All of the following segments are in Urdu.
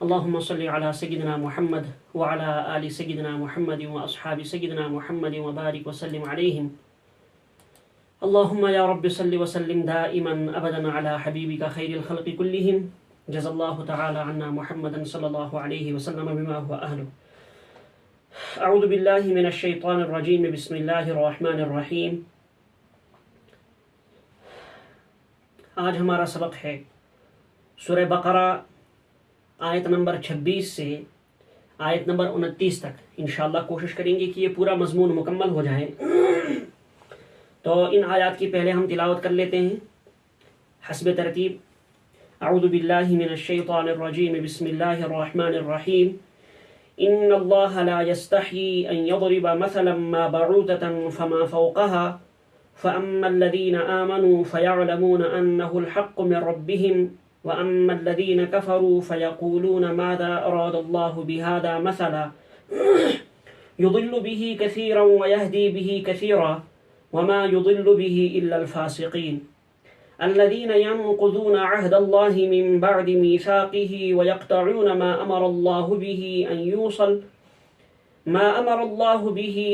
اللهم صل على سيدنا محمد وعلى آل سيدنا محمد وأصحاب سيدنا محمد وبارك وسلم عليهم. اللهم يا رب صل وسلم دائما أبدا على حبيبك خير الخلق كلهم. جزا الله تعالى عنا محمدا صلى الله عليه وسلم بما هو أهله. أعوذ بالله من الشيطان الرجيم. بسم الله الرحمن الرحيم. آج ہمارا سبق ہے سورہ بقرہ آیت نمبر 26 سے آیت نمبر 29 تک. انشاءاللہ کوشش کریں گے کہ یہ پورا مضمون مکمل ہو جائے. تو ان آیات کی پہلے ہم تلاوت کر لیتے ہیں حسب ترتیب. اعوذ باللہ من الشیطان الرجیم. بسم اللہ الرحمن الرحیم. ان اللہ لا يستحی ان يضرب مثلا ما بعوضة فما فوقها فأما الذين آمنوا فيعلمون أنه الحق من ربهم وأما الذين كفروا فيقولون ماذا أراد الله بهذا مثلا يضل به كثيرا ويهدي به كثيرا وما يضل به إلا الفاسقين الذين ينقضون عهد الله من بعد ميثاقه ويقطعون ما أمر الله به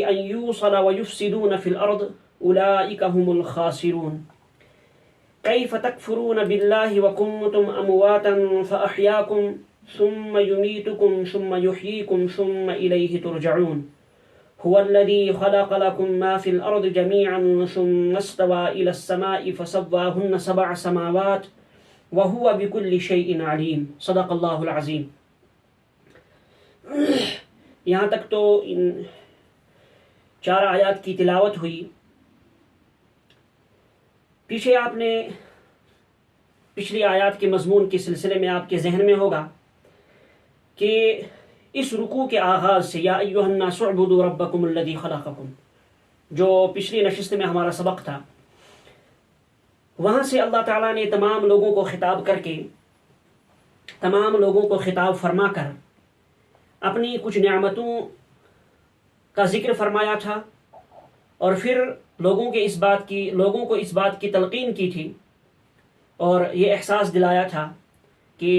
أن يوصل ويفسدون في الأرض أولئك هم الخاسرون. كيف تكفرون بالله وكنتم أمواتا فأحياكم ثم يميتكم ثم يحييكم ثم إليه ترجعون. هو الذي خلق لكم ما في الأرض جميعا ثم استوى إلى السماء فسواهن 7 سماوات وهو بكل شيء عليم. صدق الله العظيم. یہاں تک تو ان 4 آیات کی تلاوت ہوئی. پیچھے آپ نے پچھلی آیات کے مضمون کے سلسلے میں آپ کے ذہن میں ہوگا کہ اس رکوع کے آغاز سے یا ایھا الناس اعبدوا ربکم الذی خلقکم، جو پچھلی نشست میں ہمارا سبق تھا، وہاں سے اللہ تعالیٰ نے تمام لوگوں کو خطاب کر کے، تمام لوگوں کو خطاب فرما کر اپنی کچھ نعمتوں کا ذکر فرمایا تھا، اور پھر لوگوں کو اس بات کی تلقین کی تھی اور یہ احساس دلایا تھا کہ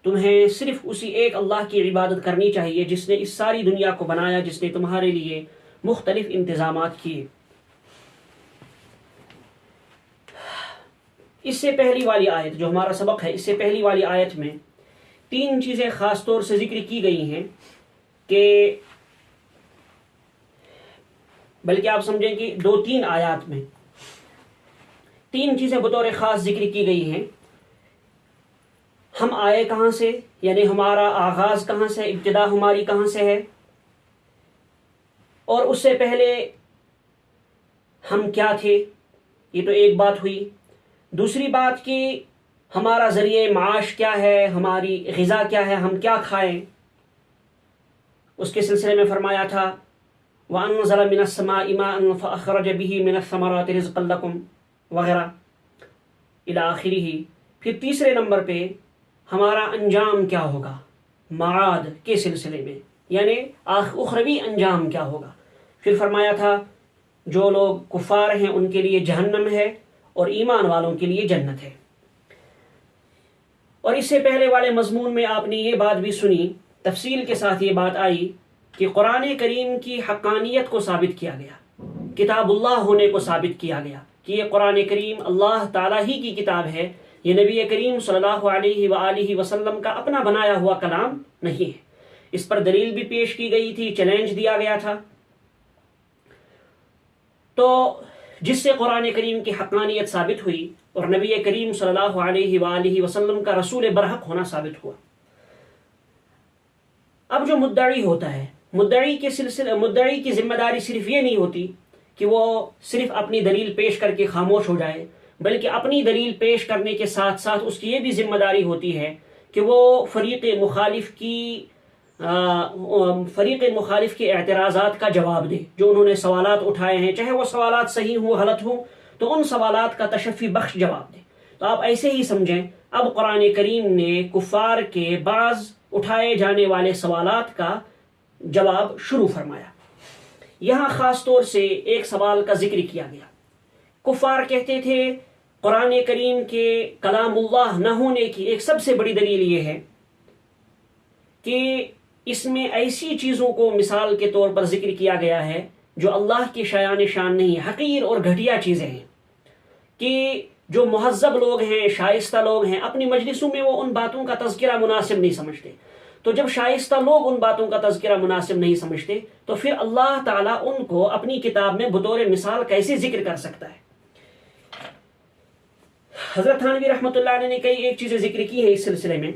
تمہیں صرف اسی ایک اللہ کی عبادت کرنی چاہیے جس نے اس ساری دنیا کو بنایا، جس نے تمہارے لیے مختلف انتظامات کیے. اس سے پہلی والی آیت جو ہمارا سبق ہے، اس سے پہلی والی آیت میں 3 چیزیں خاص طور سے ذکر کی گئی ہیں، کہ بلکہ آپ سمجھیں کہ 2-3 آیات میں 3 چیزیں بطور خاص ذکر کی گئی ہیں. ہم آئے کہاں سے، یعنی ہمارا آغاز کہاں سے، ابتدا ہماری کہاں سے ہے، اور اس سے پہلے ہم کیا تھے. یہ تو ایک بات ہوئی. دوسری بات کہ ہمارا ذریعہ معاش کیا ہے، ہماری غذا کیا ہے، ہم کیا کھائیں. اس کے سلسلے میں فرمایا تھا وَأَنزَلَ مِنَ السَّمَاءِ مَاءً فَأَخْرَجَ بِهِ مِنَ الثَّمَرَاتِ رِزْقًا لَكُمْ وغیرہ الی آخرہ. پھر تیسرے نمبر پہ ہمارا انجام کیا ہوگا معاد کے سلسلے میں، یعنی اخروی انجام کیا ہوگا. پھر فرمایا تھا جو لوگ کفار ہیں ان کے لیے جہنم ہے اور ایمان والوں کے لیے جنت ہے. اور اس سے پہلے والے مضمون میں آپ نے یہ بات بھی سنی، تفصیل کے ساتھ یہ بات آئی کہ قرآن کریم کی حقانیت کو ثابت کیا گیا، کتاب اللہ ہونے کو ثابت کیا گیا کہ یہ قرآن کریم اللہ تعالیٰ ہی کی کتاب ہے، یہ نبی کریم صلی اللہ علیہ وآلہ وسلم کا اپنا بنایا ہوا کلام نہیں ہے. اس پر دلیل بھی پیش کی گئی تھی، چیلنج دیا گیا تھا. تو جس سے قرآن کریم کی حقانیت ثابت ہوئی اور نبی کریم صلی اللہ علیہ وآلہ وسلم کا رسول برحق ہونا ثابت ہوا. اب جو مدعی ہوتا ہے، مدعی کی ذمہ داری صرف یہ نہیں ہوتی کہ وہ صرف اپنی دلیل پیش کر کے خاموش ہو جائے، بلکہ اپنی دلیل پیش کرنے کے ساتھ ساتھ اس کی یہ بھی ذمہ داری ہوتی ہے کہ وہ فریق مخالف کے اعتراضات کا جواب دے. جو انہوں نے سوالات اٹھائے ہیں، چاہے وہ سوالات صحیح ہوں غلط ہوں، تو ان سوالات کا تشفی بخش جواب دے. تو آپ ایسے ہی سمجھیں اب قرآن کریم نے کفار کے بعض اٹھائے جانے والے سوالات کا جواب شروع فرمایا. یہاں خاص طور سے ایک سوال کا ذکر کیا گیا. کفار کہتے تھے قرآن کریم کے کلام اللہ نہ ہونے کی ایک سب سے بڑی دلیل یہ ہے کہ اس میں ایسی چیزوں کو مثال کے طور پر ذکر کیا گیا ہے جو اللہ کی شایان شان نہیں ہے، حقیر اور گھٹیا چیزیں ہیں، کہ جو مہذب لوگ ہیں، شائستہ لوگ ہیں، اپنی مجلسوں میں وہ ان باتوں کا تذکرہ مناسب نہیں سمجھتے. تو جب شائستہ لوگ ان باتوں کا تذکرہ مناسب نہیں سمجھتے تو پھر اللہ تعالیٰ ان کو اپنی کتاب میں بطور مثال کیسے ذکر کر سکتا ہے؟ حضرت تھانوی رحمۃ اللہ علیہ نے کئی ایک چیزیں ذکر کی ہیں اس سلسلے میں.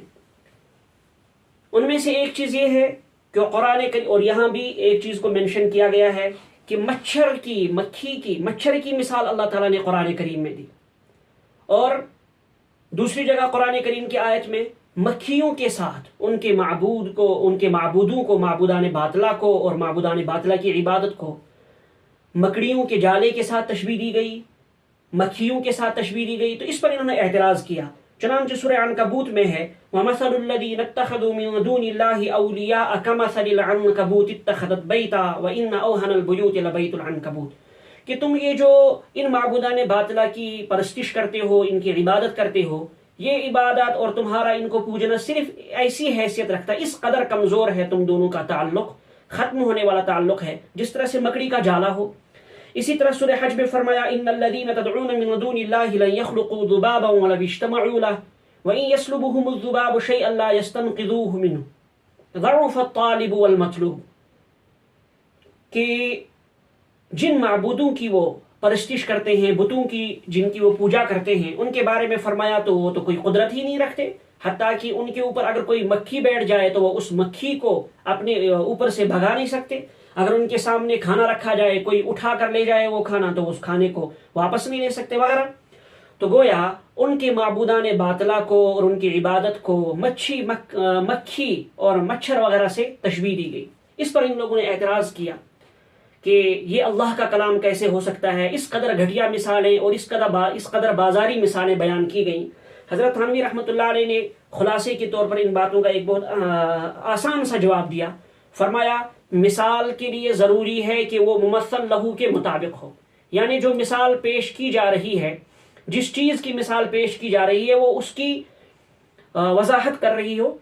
ان میں سے ایک چیز یہ ہے کہ قرآن اور یہاں بھی ایک چیز کو مینشن کیا گیا ہے کہ مچھر کی مثال اللہ تعالیٰ نے قرآن کریم میں دی، اور دوسری جگہ قرآن کریم کی آیت میں مکھیوں کے ساتھ ان کے معبودوں کو، معبودان باطلہ کو اور معبودان باطلہ کی عبادت کو مکڑیوں کے جالے کے ساتھ تشبیہ دی گئی، مکھیوں کے ساتھ تشبیہ دی گئی. تو اس پر انہوں نے اعتراض کیا. چنانچہ سورہ عنکبوت میں ہے وَمَثَلُ الَّذِينَ اتَّخَذُوا مِن دُونِ اللَّهِ أَوْلِيَاءَ كَمَثَلِ الْعَنكَبُوتِ اتَّخَذَتْ بَيْتًا وَإِنَّ أَوْهَنَ الْبُيُوتِ لَبَيْتُ الْعَنكَبُوتِ، کہ تم یہ جو ان معبودان باطلہ کی پرستش کرتے ہو، ان کی عبادت کرتے ہو، یہ عبادت اور تمہارا ان کو پوجنا صرف ایسی حیثیت رکھتا ہے، اس قدر کمزور ہے تم دونوں کا تعلق، ختم ہونے والا تعلق ہے جس طرح سے مکڑی کا جالا ہو. اسی طرح سورہ حج میں فرمایا ان الذين تدعون من دون الله لن يخلقوا ذبابا ولو اجتمعوا له وان يسلبهم الذباب شيئا لا يستنقذوه منه ضعف الطالب والمطلوب، کہ جن معبودوں کی وہ پرستش کرتے ہیں، بتوں کی جن کی وہ پوجا کرتے ہیں، ان کے بارے میں فرمایا تو وہ تو کوئی قدرت ہی نہیں رکھتے، حتیٰ کہ ان کے اوپر اگر کوئی مکھی بیٹھ جائے تو وہ اس مکھی کو اپنے اوپر سے بھگا نہیں سکتے. اگر ان کے سامنے کھانا رکھا جائے، کوئی اٹھا کر لے جائے وہ کھانا تو اس کھانے کو واپس نہیں لے سکتے وغیرہ. تو گویا ان کے معبودان باطلہ کو اور ان کی عبادت کو مکھی اور مچھر وغیرہ سے تشبیہ دی گئی. اس پر ان لوگوں نے اعتراض کیا کہ یہ اللہ کا کلام کیسے ہو سکتا ہے، اس قدر گھٹیا مثالیں اور اس قدر بازاری مثالیں بیان کی گئیں. حضرت تھانوی رحمۃ اللہ علیہ نے خلاصے کے طور پر ان باتوں کا ایک بہت آسان سا جواب دیا. فرمایا مثال کے لیے ضروری ہے کہ وہ ممثل لہو کے مطابق ہو، یعنی جو مثال پیش کی جا رہی ہے، جس چیز کی مثال پیش کی جا رہی ہے وہ اس کی وضاحت کر رہی ہو.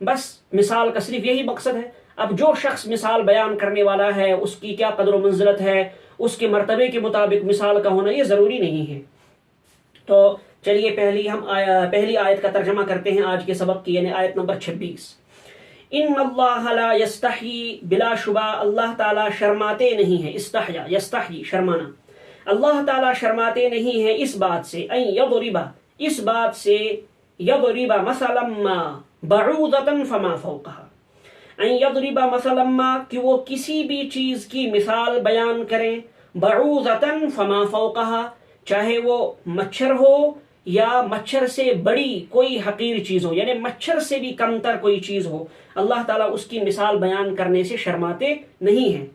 بس مثال کا صرف یہی مقصد ہے. اب جو شخص مثال بیان کرنے والا ہے اس کی کیا قدر و منزلت ہے، اس کے مرتبے کے مطابق مثال کا ہونا یہ ضروری نہیں ہے. تو چلیے پہلی آیت کا ترجمہ کرتے ہیں آج کے سبق کی، یعنی آیت نمبر 26. ان اللہ لا یستحی، بلا شبہ اللہ تعالیٰ شرماتے نہیں ہیں. استحیا یستحی شرمانا، اللہ تعالیٰ شرماتے نہیں ہیں اس بات سے، ان یضرب، اس بات سے، یضرب مثلا ما بعوضۃ فما فوقها، ان یضرب مثلا ما، کہ وہ کسی بھی چیز کی مثال بیان کریں، بعوضۃ فما فوقها، چاہے وہ مچھر ہو یا مچھر سے بڑی کوئی حقیر چیز ہو، یعنی مچھر سے بھی کمتر کوئی چیز ہو، اللہ تعالیٰ اس کی مثال بیان کرنے سے شرماتے نہیں ہیں.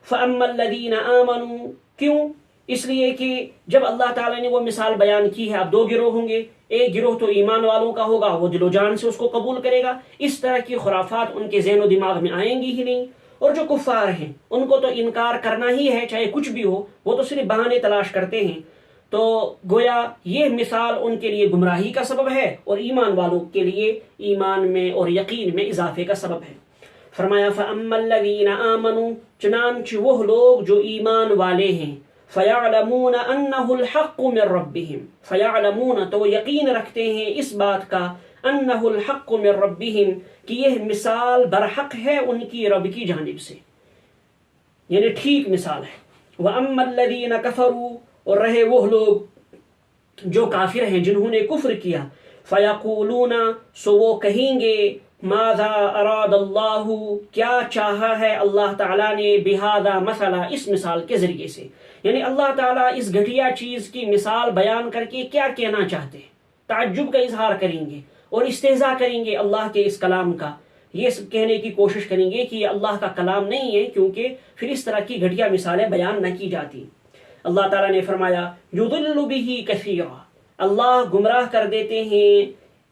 فَأَمَّا الَّذِينَ آمَنُوا، کیوں؟ اس لیے کہ جب اللہ تعالیٰ نے وہ مثال بیان کی ہے، اب دو گروہ ہوں گے. ایک گروہ تو ایمان والوں کا ہوگا، وہ دل و جان سے اس کو قبول کرے گا، اس طرح کی خرافات ان کے ذہن و دماغ میں آئیں گی ہی نہیں. اور جو کفار ہیں ان کو تو انکار کرنا ہی ہے، چاہے کچھ بھی ہو، وہ تو صرف بہانے تلاش کرتے ہیں. تو گویا یہ مثال ان کے لیے گمراہی کا سبب ہے اور ایمان والوں کے لیے ایمان میں اور یقین میں اضافے کا سبب ہے. فرمایا فَأَمَّا الَّذِينَ آمَنُوا، چنانچہ وہ لوگ جو ایمان والے ہیں، فَيَعْلَمُونَ أَنَّهُ الْحَقُّ مِن رَبِّهِمْ، فَيَعْلَمُونَ تو وہ یقین رکھتے ہیں اس بات کا، أَنَّهُ الْحَقُّ مِن رَبِّهِمْ کہ یہ مثال برحق ہے ان کی رب کی جانب سے، یعنی ٹھیک مثال ہے. وَأَمَّا الَّذِينَ كَفَرُوا، اور رہے وہ لوگ جو کافر ہیں جنہوں نے کفر کیا، فَيَقُولُونَ سو وہ کہیں گے، ماذا اراد اللہ، کیا چاہا ہے اللہ تعالیٰ نے، بہذا مثلا، اس مثال کے ذریعے سے، یعنی اللہ تعالیٰ اس گھٹیا چیز کی مثال بیان کر کے کیا کہنا چاہتے ہیں. تعجب کا اظہار کریں گے اور استہزاء کریں گے اللہ کے اس کلام کا، یہ کہنے کی کوشش کریں گے کہ یہ اللہ کا کلام نہیں ہے، کیونکہ پھر اس طرح کی گھٹیا مثالیں بیان نہ کی جاتی. اللہ تعالیٰ نے فرمایا یضل بہ کثیرا، اللہ گمراہ کر دیتے ہیں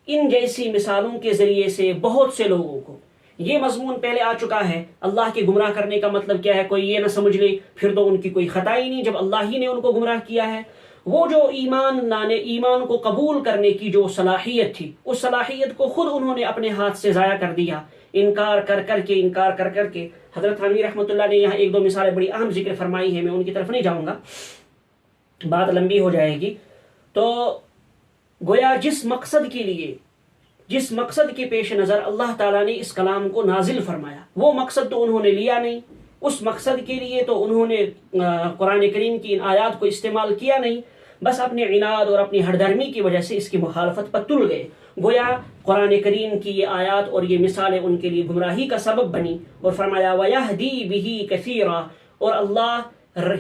ان جیسی مثالوں کے ذریعے سے بہت سے لوگوں کو. یہ مضمون پہلے آ چکا ہے. اللہ کے گمراہ کرنے کا مطلب کیا ہے؟ کوئی یہ نہ سمجھ لے پھر تو ان کی کوئی خطا ہی نہیں جب اللہ ہی نے ان کو گمراہ کیا ہے. وہ جو ایمان لانے، ایمان کو قبول کرنے کی جو صلاحیت تھی، اس صلاحیت کو خود انہوں نے اپنے ہاتھ سے ضائع کر دیا، انکار کر کر کے۔ حضرت تھانوی رحمۃ اللہ نے یہاں ایک دو مثالیں بڑی اہم ذکر فرمائی ہیں، میں ان کی طرف نہیں جاؤں گا، بات لمبی ہو جائے گی۔ تو گویا جس مقصد کے پیش نظر اللہ تعالیٰ نے اس کلام کو نازل فرمایا، وہ مقصد تو انہوں نے لیا نہیں، اس مقصد کے لیے تو انہوں نے قرآن کریم کی ان آیات کو استعمال کیا نہیں، بس اپنے عناد اور اپنی ہردرمی کی وجہ سے اس کی مخالفت پر تل گئے۔ گویا قرآن کریم کی یہ آیات اور یہ مثالیں ان کے لیے گمراہی کا سبب بنی، اور فرمایا وَيَهْدِي بِهِ كَثِيرًا، اور اللہ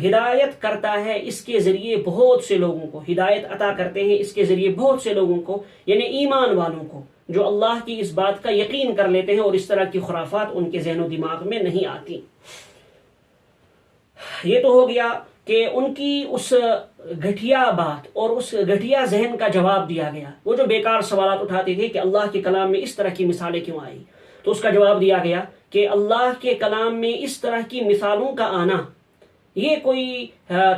ہدایت کرتا ہے اس کے ذریعے بہت سے لوگوں کو، ہدایت عطا کرتے ہیں اس کے ذریعے بہت سے لوگوں کو، یعنی ایمان والوں کو جو اللہ کی اس بات کا یقین کر لیتے ہیں اور اس طرح کی خرافات ان کے ذہن و دماغ میں نہیں آتی۔ یہ تو ہو گیا کہ ان کی اس گھٹیا بات اور اس گھٹیا ذہن کا جواب دیا گیا۔ وہ جو بیکار سوالات اٹھاتے تھے کہ اللہ کے کلام میں اس طرح کی مثالیں کیوں آئی، تو اس کا جواب دیا گیا کہ اللہ کے کلام میں اس طرح کی مثالوں کا آنا یہ کوئی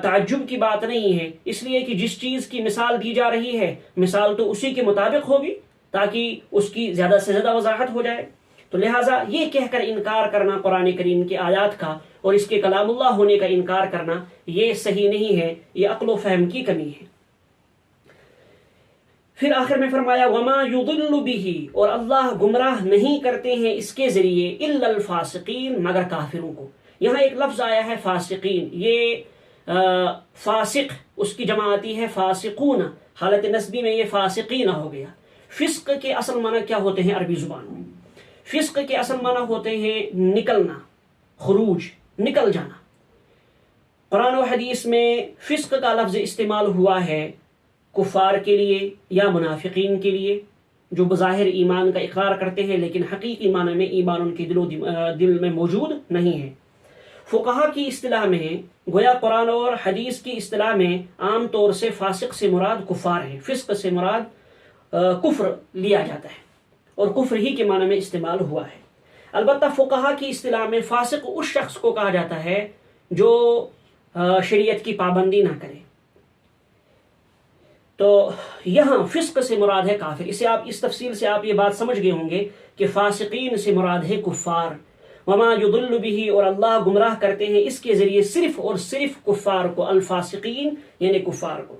تعجب کی بات نہیں ہے، اس لیے کہ جس چیز کی مثال دی جا رہی ہے مثال تو اسی کے مطابق ہوگی تاکہ اس کی زیادہ سے زیادہ وضاحت ہو جائے۔ تو لہٰذا یہ کہہ کر انکار کرنا قرآن کریم کی آیات کا اور اس کے کلام اللہ ہونے کا انکار کرنا یہ صحیح نہیں ہے، یہ عقل و فہم کی کمی ہے۔ پھر آخر میں فرمایا وما یضل بہ، اور اللہ گمراہ نہیں کرتے ہیں اس کے ذریعے الا الفاسقین، مگر کافروں کو۔ یہاں ایک لفظ آیا ہے فاسقین، یہ فاسق اس کی جمع آتی ہے فاسقون، حالت نسبی میں یہ فاسقین ہو گیا۔ فسق کے اصل معنی کیا ہوتے ہیں عربی زبان میں؟ فسق کے اصل معنی ہوتے ہیں نکلنا، خروج، نکل جانا۔ قرآن و حدیث میں فسق کا لفظ استعمال ہوا ہے کفار کے لیے یا منافقین کے لیے جو بظاہر ایمان کا اقرار کرتے ہیں لیکن حقیقی معنی میں ایمان ان کے دل میں موجود نہیں ہے۔ فقہا کی اصطلاح میں گویا قرآن اور حدیث کی اصطلاح میں عام طور سے فاسق سے مراد کفار ہے، فسق سے مراد کفر لیا جاتا ہے اور کفر ہی کے معنی میں استعمال ہوا ہے۔ البتہ فقہا کی اصطلاح میں فاسق اس شخص کو کہا جاتا ہے جو شریعت کی پابندی نہ کرے۔ تو یہاں فسق سے مراد ہے کافر۔ اس تفصیل سے آپ یہ بات سمجھ گئے ہوں گے کہ فاسقین سے مراد ہے کفار۔ وما یضل بہ، اور اللہ گمراہ کرتے ہیں اس کے ذریعے صرف اور صرف کفار کو، الفاسقین یعنی کفار کو۔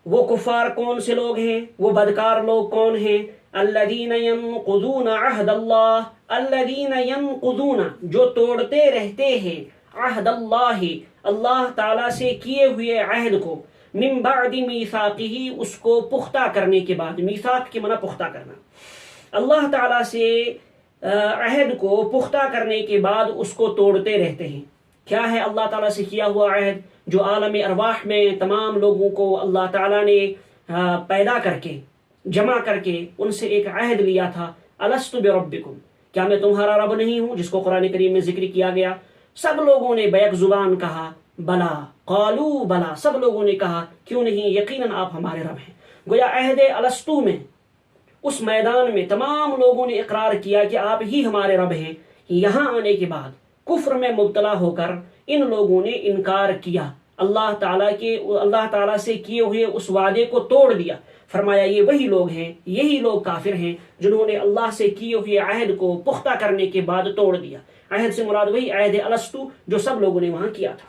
وہ کفار کون سے لوگ ہیں؟ وہ بدکار لوگ کون ہیں؟ الذین ینقضون عہد اللہ، الذین ینقضون جو توڑتے رہتے ہیں عہد اللہ، اللہ تعالیٰ سے کیے ہوئے عہد کو، من بعد میثاقہ اس کو پختہ کرنے کے بعد، میثاق کے معنی پختہ کرنا، اللہ تعالیٰ سے عہد کو پختہ کرنے کے بعد اس کو توڑتے رہتے ہیں۔ کیا ہے اللہ تعالیٰ سے کیا ہوا عہد؟ جو عالم ارواح میں تمام لوگوں کو اللہ تعالیٰ نے پیدا کر کے جمع کر کے ان سے ایک عہد لیا تھا، الست بربکم، کیا میں تمہارا رب نہیں ہوں، جس کو قرآن کریم میں ذکر کیا گیا۔ سب لوگوں نے بیک زبان کہا بلا، قالوا بلا، سب لوگوں نے کہا کیوں نہیں، یقیناً آپ ہمارے رب ہیں۔ گویا عہد الستو میں اس میدان میں تمام لوگوں نے اقرار کیا کہ آپ ہی ہمارے رب ہیں۔ یہاں آنے کے بعد کفر میں مبتلا ہو کر ان لوگوں نے انکار کیا، اللہ تعالیٰ سے کیے ہوئے اس وعدے کو توڑ دیا۔ فرمایا یہ وہی لوگ ہیں، یہی لوگ کافر ہیں جنہوں نے اللہ سے کیے ہوئے عہد کو پختہ کرنے کے بعد توڑ دیا۔ عہد سے مراد وہی عہد الستو جو سب لوگوں نے وہاں کیا تھا۔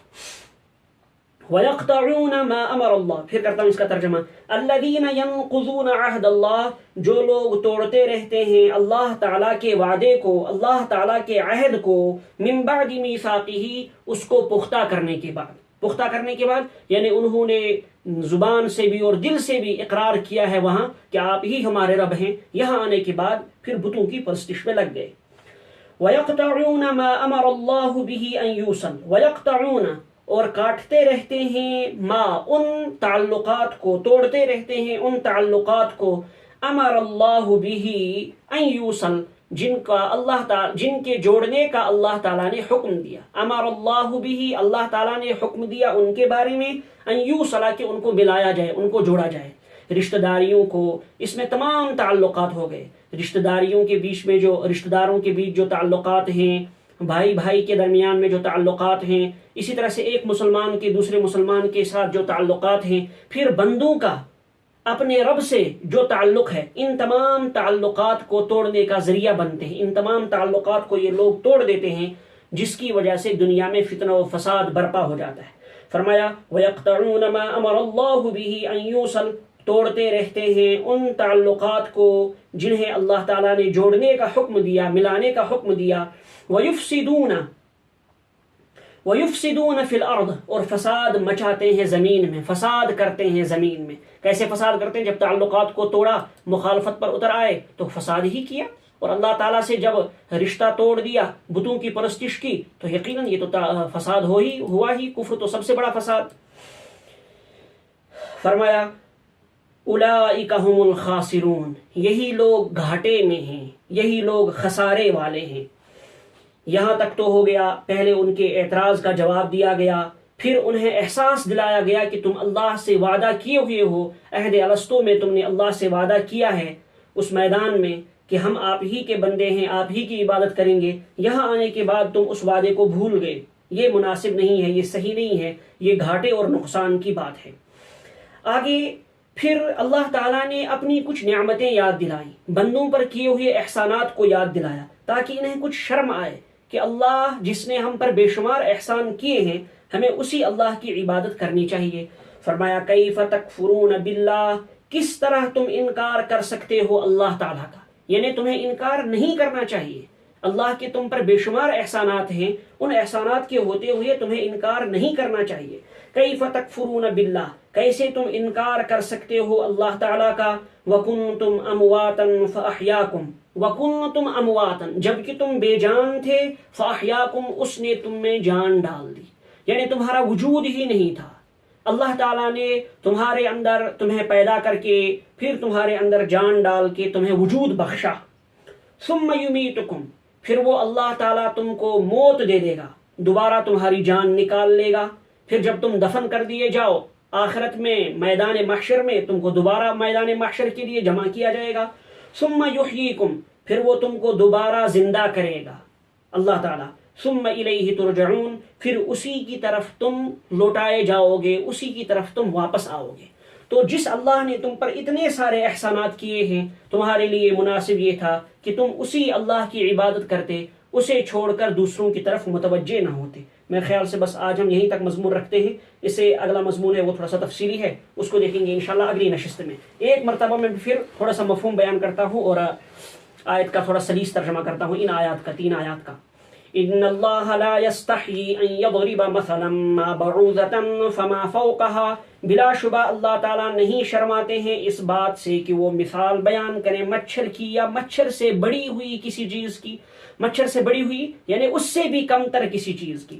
وَيَقْطَعُونَ مَا أَمَرَ اللَّهُ، پھر کرتا ہوں اس کا ترجمہ، الَّذِينَ يَنقُضُونَ عَهْدَ اللَّهِ، جو لوگ توڑتے رہتے ہیں اللہ تعالیٰ کے وعدے کو، اللہ تعالیٰ کے عہد کو، من بعد میثاقہ اس کو پختہ کرنے کے بعد، پختہ کرنے کے بعد یعنی انہوں نے زبان سے بھی اور دل سے بھی اقرار کیا ہے وہاں کہ آپ ہی ہمارے رب ہیں۔ یہاں آنے کے بعد پھر بتوں کی پرستش میں لگ گئے۔ وَيَقْطَعُونَ مَا أَمَرَ اللَّهُ بِهِ أَن يُوصَلَ، وَيَقْطَعُونَ اور کاٹتے رہتے ہیں ما ان تعلقات کو، توڑتے رہتے ہیں ان تعلقات کو، امر اللہ بہ ان یوصل جن کے جوڑنے کا اللہ تعالیٰ نے حکم دیا، امر اللہ بہ اللہ تعالیٰ نے حکم دیا ان کے بارے میں، ان یوصل کہ ان کو ملایا جائے، ان کو جوڑا جائے، رشتہ داریوں کو، اس میں تمام تعلقات ہو گئے، رشتہ داریوں کے بیچ میں جو رشتہ داروں کے بیچ جو تعلقات ہیں، بھائی بھائی کے درمیان میں جو تعلقات ہیں، اسی طرح سے ایک مسلمان کے دوسرے مسلمان کے ساتھ جو تعلقات ہیں، پھر بندوں کا اپنے رب سے جو تعلق ہے، ان تمام تعلقات کو توڑنے کا ذریعہ بنتے ہیں. ان تمام تعلقات کو یہ لوگ توڑ دیتے ہیں، جس کی وجہ سے دنیا میں فتنہ و فساد برپا ہو جاتا ہے. فرمایا وَيَقْطَعُونَ مَا أَمَرَ اللَّهُ بِهِ أَن يُوصَلَ، توڑتے رہتے ہیں ان تعلقات کو جنہیں اللہ تعالیٰ نے جوڑنے کا حکم دیا، ملانے کا حکم دیا. وَيُفْسِدُونَ فِي الْأَرْضِ، اور فساد مچاتے ہیں زمین میں، فساد کرتے ہیں زمین میں. کیسے فساد کرتے ہیں؟ جب تعلقات کو توڑا، مخالفت پر اتر آئے تو فساد ہی کیا. اور اللہ تعالیٰ سے جب رشتہ توڑ دیا، بتوں کی پرستش کی، تو یقیناً یہ تو فساد ہوا ہی. کفر تو سب سے بڑا فساد. فرمایا اولئک هم الخاسرون، یہی لوگ گھاٹے میں ہیں، یہی لوگ خسارے والے ہیں. یہاں تک تو ہو گیا، پہلے ان کے اعتراض کا جواب دیا گیا، پھر انہیں احساس دلایا گیا کہ تم اللہ سے وعدہ کیے ہوئے ہو. عہد الستو میں تم نے اللہ سے وعدہ کیا ہے اس میدان میں کہ ہم آپ ہی کے بندے ہیں، آپ ہی کی عبادت کریں گے. یہاں آنے کے بعد تم اس وعدے کو بھول گئے. یہ مناسب نہیں ہے، یہ صحیح نہیں ہے، یہ گھاٹے اور نقصان کی بات ہے. آگے پھر اللہ تعالیٰ نے اپنی کچھ نعمتیں یاد دلائیں، بندوں پر کیے ہوئے احسانات کو یاد دلایا، تاکہ انہیں کچھ شرم آئے کہ اللہ جس نے ہم پر بے شمار احسان کیے ہیں، ہمیں اسی اللہ کی عبادت کرنی چاہیے. فرمایا کیف تکفرون باللہ، کس طرح تم انکار کر سکتے ہو اللہ تعالیٰ کا، یعنی تمہیں انکار نہیں کرنا چاہیے. اللہ کے تم پر بے شمار احسانات ہیں، ان احسانات کے ہوتے ہوئے تمہیں انکار نہیں کرنا چاہیے. کیف تکفرون باللہ، کیسے تم انکار کر سکتے ہو اللہ تعالیٰ کا. وکنتم امواتا فاحیاکم، وکنتم امواتا، جبکہ تم بے جان تھے، فاحیاکم، اس نے تم میں جان ڈال دی، یعنی تمہارا وجود ہی نہیں تھا. اللہ تعالیٰ نے تمہارے اندر تمہیں پیدا کر کے، پھر تمہارے اندر جان ڈال کے تمہیں وجود بخشا. ثم یمیتکم، پھر وہ اللہ تعالیٰ تم کو موت دے دے گا، دوبارہ تمہاری جان نکال لے گا. پھر جب تم دفن کر دیے جاؤ، آخرت میں میدان محشر میں تم کو دوبارہ میدان محشر کے لیے جمع کیا جائے گا. ثم یحییکم، پھر وہ تم کو دوبارہ زندہ کرے گا اللہ تعالیٰ. ثم الیہ ترجعون، پھر اسی کی طرف تم لوٹائے جاؤ گے، اسی کی طرف تم واپس آؤ گے. تو جس اللہ نے تم پر اتنے سارے احسانات کیے ہیں، تمہارے لیے مناسب یہ تھا کہ تم اسی اللہ کی عبادت کرتے، اسے چھوڑ کر دوسروں کی طرف متوجہ نہ ہوتے. میرے خیال سے بس آج ہم یہیں تک مضمون رکھتے ہیں. اس سے اگلا مضمون ہے وہ تھوڑا سا تفصیلی ہے، اس کو دیکھیں گے انشاءاللہ اگلی نشست میں. ایک مرتبہ میں پھر تھوڑا سا مفہوم بیان کرتا ہوں اور آیت کا تھوڑا سلیس ترجمہ کرتا ہوں، ان آیات کا، 3 آیات کا. ان اللہ لا یستحیی ان یضرب مثلا ما بعوضۃ فما فوقها، بلا شبہ اللہ تعالیٰ نہیں شرماتے ہیں اس بات سے کہ وہ مثال بیان کریں مچھر کی، یا مچھر سے بڑی ہوئی کسی چیز کی، مچھر سے بڑی ہوئی یعنی اس سے بھی کم تر کسی چیز کی.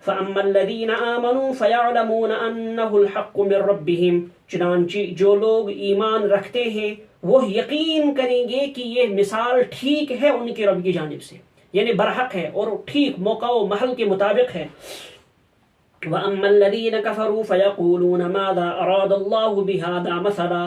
فَأَمَّا الَّذِينَ آمَنُوا فَيَعْلَمُونَ أَنَّهُ الْحَقُّ مِنْ رَبِّهِمْ، چنانچہ جو لوگ ایمان رکھتے ہیں وہ یقین کریں گے کہ یہ مثال ٹھیک ہے ان کے رب کی جانب سے، یعنی برحق ہے اور ٹھیک موقع و محل کے مطابق ہے. وَأَمَّا الَّذِينَ كَفَرُوا فَيَقُولُونَ مَاذَا أَرَادَ اللَّهُ بِهَذَا مَثَلًا،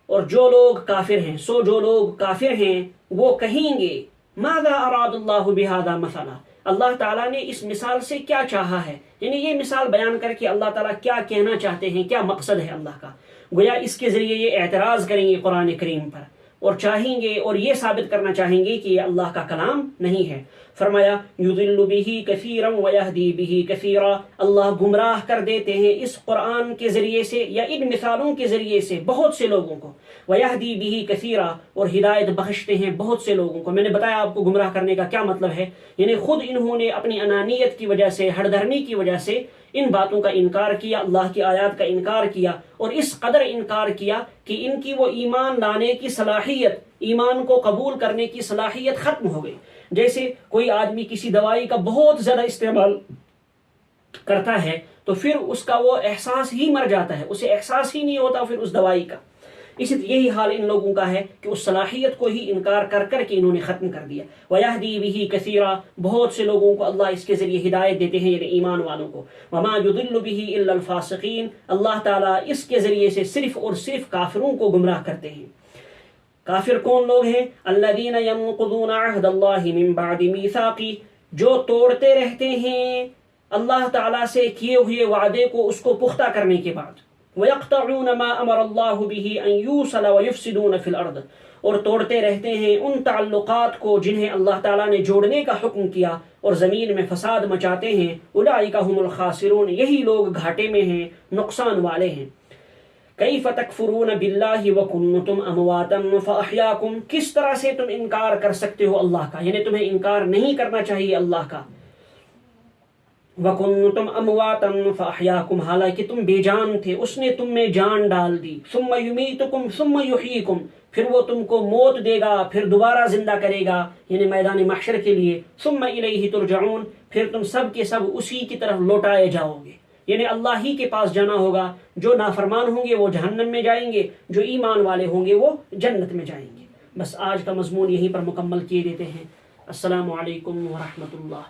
اور جو لوگ کافر ہیں، جو لوگ کافر ہیں وہ کہیں گے ماذا اراد اللہ بہذا مثلا، اللہ تعالیٰ نے اس مثال سے کیا چاہا ہے، یعنی یہ مثال بیان کر کے اللہ تعالیٰ کیا کہنا چاہتے ہیں، کیا مقصد ہے اللہ کا. گویا اس کے ذریعے یہ اعتراض کریں گے قرآن کریم پر، اور چاہیں گے اور یہ ثابت کرنا چاہیں گے کہ یہ اللہ کا کلام نہیں ہے. فرمایا یضل بہ کثیرا ویہدی بہ کثیرا، اللہ گمراہ کر دیتے ہیں اس قرآن کے ذریعے سے یا ان مثالوں کے ذریعے سے بہت سے لوگوں کو. ویہدی بہ کثیرا، اور ہدایت بخشتے ہیں بہت سے لوگوں کو. میں نے بتایا آپ کو گمراہ کرنے کا کیا مطلب ہے، یعنی خود انہوں نے اپنی انانیت کی وجہ سے، ہڑ دھرمی کی وجہ سے ان باتوں کا انکار کیا، اللہ کی آیات کا انکار کیا، اور اس قدر انکار کیا کہ ان کی وہ ایمان لانے کی صلاحیت، ایمان کو قبول کرنے کی صلاحیت ختم ہو گئی. جیسے کوئی آدمی کسی دوائی کا بہت زیادہ استعمال کرتا ہے تو پھر اس کا وہ احساس ہی مر جاتا ہے، اسے احساس ہی نہیں ہوتا پھر اس دوائی کا. اسی یہی حال ان لوگوں کا ہے کہ اس صلاحیت کو ہی انکار کر کر کے انہوں نے ختم کر دیا. وَيَهْدِي بِهِ كَثِيرًا، بہت سے لوگوں کو اللہ اس کے ذریعے ہدایت دیتے ہیں، یعنی ایمان والوں کو. وَمَا يُضِلُّ بِهِ إِلَّا الْفَاسِقِينَ، اللہ تعالیٰ اس کے ذریعے سے صرف اور صرف کافروں کو گمراہ کرتے ہیں. کافر کون لوگ ہیں؟ الذین ينقضون عہد اللہ من بعد میثاقہ، جو توڑتے رہتے ہیں اللہ تعالیٰ سے کیے ہوئے وعدے کو اس کو پختہ کرنے کے بعد. وَيَقْطَعُونَ مَا أَمَرَ اللَّهُ بِهِ أَن يُوصَلَ وَيُفْسِدُونَ فِي الْأَرْضِ، اور توڑتے رہتے ہیں ان تعلقات کو جنہیں اللہ تعالیٰ نے جوڑنے کا حکم کیا اور زمین میں فساد مچاتے ہیں. اولئک هم الخاسرون، یہی لوگ گھاٹے میں ہیں، نقصان والے ہیں. کیف تکفرون باللہ وکنتم امواتا فاحیاکم، کس طرح سے تم انکار کر سکتے ہو اللہ کا، یعنی تمہیں انکار نہیں کرنا چاہیے اللہ کا. وکنتم امواتا فاحیاکم، حالانکہ تم بے جان تھے، اس نے تم میں جان ڈال دی. ثم یمیتکم ثم یحییکم، پھر وہ تم کو موت دے گا پھر دوبارہ زندہ کرے گا، یعنی میدان محشر کے لیے. ثم الیہ ترجعون، پھر تم سب کے سب اسی کی طرف لوٹائے جاؤ گے، یعنی اللہ ہی کے پاس جانا ہوگا. جو نافرمان ہوں گے وہ جہنم میں جائیں گے، جو ایمان والے ہوں گے وہ جنت میں جائیں گے. بس آج کا مضمون یہیں پر مکمل کیے دیتے ہیں. السلام علیکم ورحمۃ اللہ.